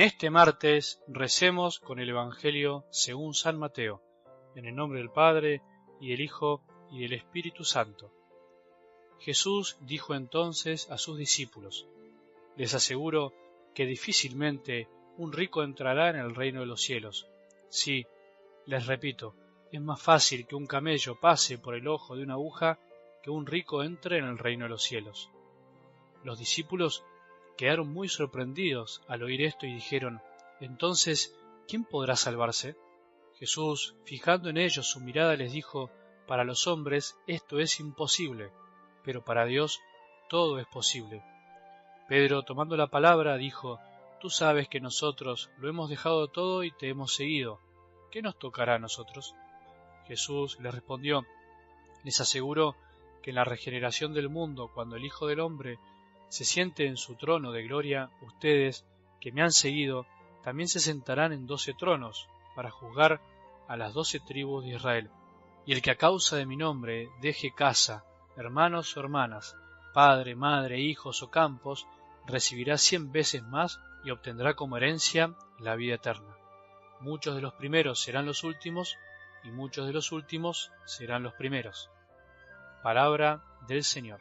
En este martes recemos con el Evangelio según San Mateo, en el nombre del Padre, y del Hijo, y del Espíritu Santo. Jesús dijo entonces a sus discípulos: les aseguro que difícilmente un rico entrará en el reino de los cielos. Sí, les repito, es más fácil que un camello pase por el ojo de una aguja que un rico entre en el reino de los cielos. Los discípulos quedaron muy sorprendidos al oír esto y dijeron: entonces, ¿quién podrá salvarse? Jesús, fijando en ellos su mirada, les dijo: para los hombres esto es imposible, pero para Dios todo es posible. Pedro, tomando la palabra, dijo: tú sabes que nosotros lo hemos dejado todo y te hemos seguido. ¿Qué nos tocará a nosotros? Jesús les respondió: les aseguro que en la regeneración del mundo, cuando el Hijo del Hombre se siente en su trono de gloria, ustedes, que me han seguido, también se sentarán en 12 tronos, para juzgar a las 12 tribus de Israel. Y el que a causa de mi nombre deje casa, hermanos o hermanas, padre, madre, hijos o campos, recibirá 100 veces más y obtendrá como herencia la vida eterna. Muchos de los primeros serán los últimos, y muchos de los últimos serán los primeros. Palabra del Señor.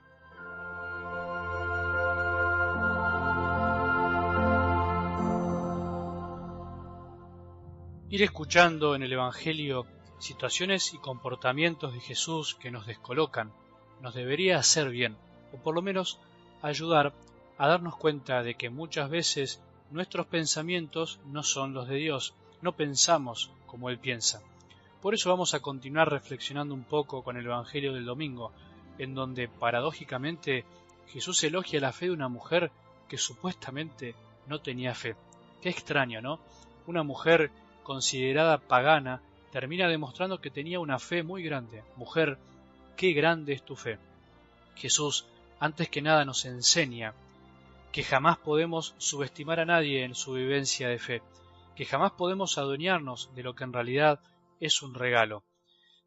Ir escuchando en el Evangelio situaciones y comportamientos de Jesús que nos descolocan nos debería hacer bien, o por lo menos ayudar a darnos cuenta de que muchas veces nuestros pensamientos no son los de Dios, no pensamos como Él piensa. Por eso vamos a continuar reflexionando un poco con el Evangelio del domingo, en donde paradójicamente Jesús elogia la fe de una mujer que supuestamente no tenía fe. Qué extraño, ¿no? Una mujer considerada pagana termina demostrando que tenía una fe muy grande. Mujer, qué grande es tu fe. Jesús, antes que nada, nos enseña que jamás podemos subestimar a nadie en su vivencia de fe, que jamás podemos adueñarnos de lo que en realidad es un regalo.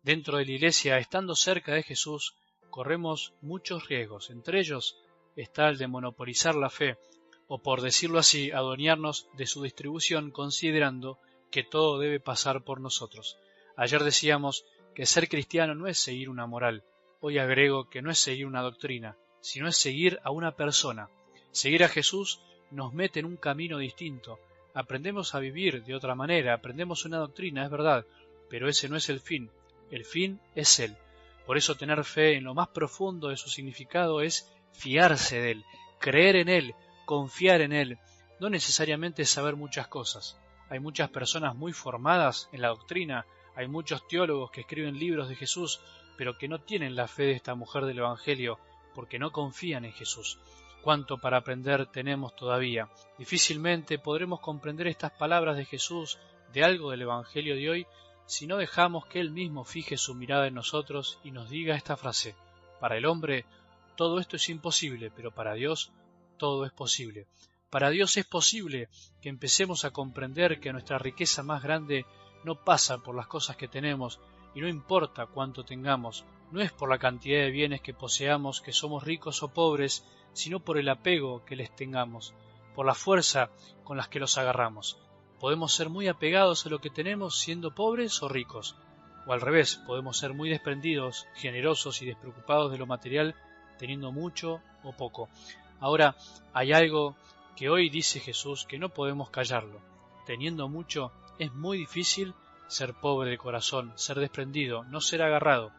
Dentro de la Iglesia, estando cerca de Jesús, corremos muchos riesgos. Entre ellos está el de monopolizar la fe, o por decirlo así, adueñarnos de su distribución considerando que todo debe pasar por nosotros. Ayer decíamos que ser cristiano no es seguir una moral. Hoy agrego que no es seguir una doctrina, sino es seguir a una persona. Seguir a Jesús nos mete en un camino distinto. Aprendemos a vivir de otra manera, aprendemos una doctrina, es verdad, pero ese no es el fin es Él. Por eso tener fe en lo más profundo de su significado es fiarse de Él, creer en Él, confiar en Él, no necesariamente saber muchas cosas. Hay muchas personas muy formadas en la doctrina, hay muchos teólogos que escriben libros de Jesús, pero que no tienen la fe de esta mujer del Evangelio, porque no confían en Jesús. Cuánto para aprender tenemos todavía. Difícilmente podremos comprender estas palabras de Jesús, de algo del Evangelio de hoy, si no dejamos que Él mismo fije su mirada en nosotros y nos diga esta frase: para el hombre todo esto es imposible, pero para Dios todo es posible. Para Dios es posible que empecemos a comprender que nuestra riqueza más grande no pasa por las cosas que tenemos, y no importa cuánto tengamos, no es por la cantidad de bienes que poseamos que somos ricos o pobres, sino por el apego que les tengamos, por la fuerza con las que los agarramos. Podemos ser muy apegados a lo que tenemos siendo pobres o ricos, o al revés, podemos ser muy desprendidos, generosos y despreocupados de lo material teniendo mucho o poco. Ahora, hay algo que hoy dice Jesús que no podemos callarlo. Teniendo mucho, es muy difícil ser pobre de corazón, ser desprendido, no ser agarrado.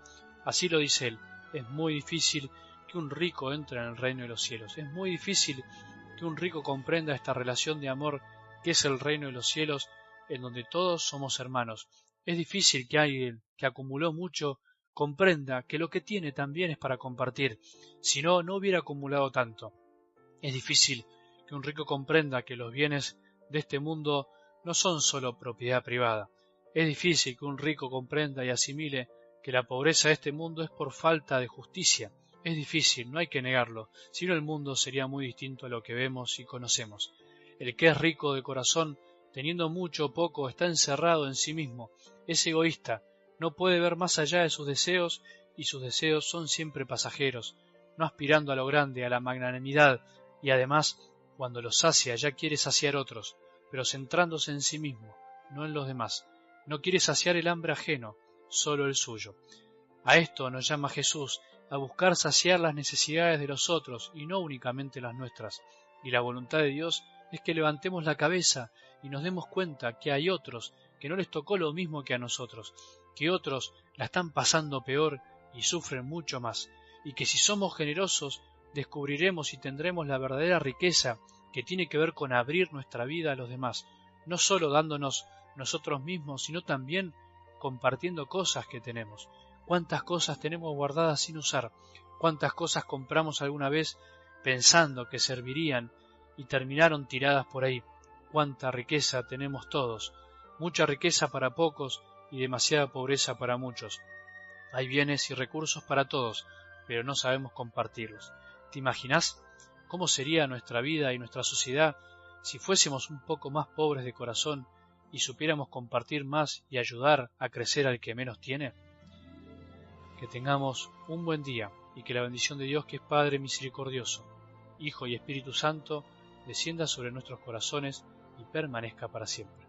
Así lo dice Él, es muy difícil que un rico entre en el reino de los cielos. Es muy difícil que un rico comprenda esta relación de amor que es el reino de los cielos, en donde todos somos hermanos. Es difícil que alguien que acumuló mucho comprenda que lo que tiene también es para compartir, si no, no hubiera acumulado tanto. Es difícil que un rico comprenda que los bienes de este mundo no son solo propiedad privada. Es difícil que un rico comprenda y asimile que la pobreza de este mundo es por falta de justicia. Es difícil, no hay que negarlo, si no el mundo sería muy distinto a lo que vemos y conocemos. El que es rico de corazón, teniendo mucho o poco, está encerrado en sí mismo, es egoísta, no puede ver más allá de sus deseos, y sus deseos son siempre pasajeros, no aspirando a lo grande, a la magnanimidad, y además, cuando los sacia ya quiere saciar otros. pero centrándose en sí mismo, no en los demás. No quiere saciar el hambre ajeno, solo el suyo. A esto nos llama Jesús, a buscar saciar las necesidades de los otros y no únicamente las nuestras. Y la voluntad de Dios es que levantemos la cabeza y nos demos cuenta que hay otros que no les tocó lo mismo que a nosotros, que otros la están pasando peor y sufren mucho más, y que si somos generosos descubriremos y tendremos la verdadera riqueza que tiene que ver con abrir nuestra vida a los demás, no solo dándonos nosotros mismos, sino también compartiendo cosas que tenemos. ¿Cuántas cosas tenemos guardadas sin usar? ¿Cuántas cosas compramos alguna vez pensando que servirían y terminaron tiradas por ahí? ¿Cuánta riqueza tenemos todos? Mucha riqueza para pocos y demasiada pobreza para muchos. Hay bienes y recursos para todos, pero no sabemos compartirlos. ¿Te imaginas cómo sería nuestra vida y nuestra sociedad si fuésemos un poco más pobres de corazón y supiéramos compartir más y ayudar a crecer al que menos tiene? Que tengamos un buen día y que la bendición de Dios, que es Padre misericordioso, Hijo y Espíritu Santo, descienda sobre nuestros corazones y permanezca para siempre.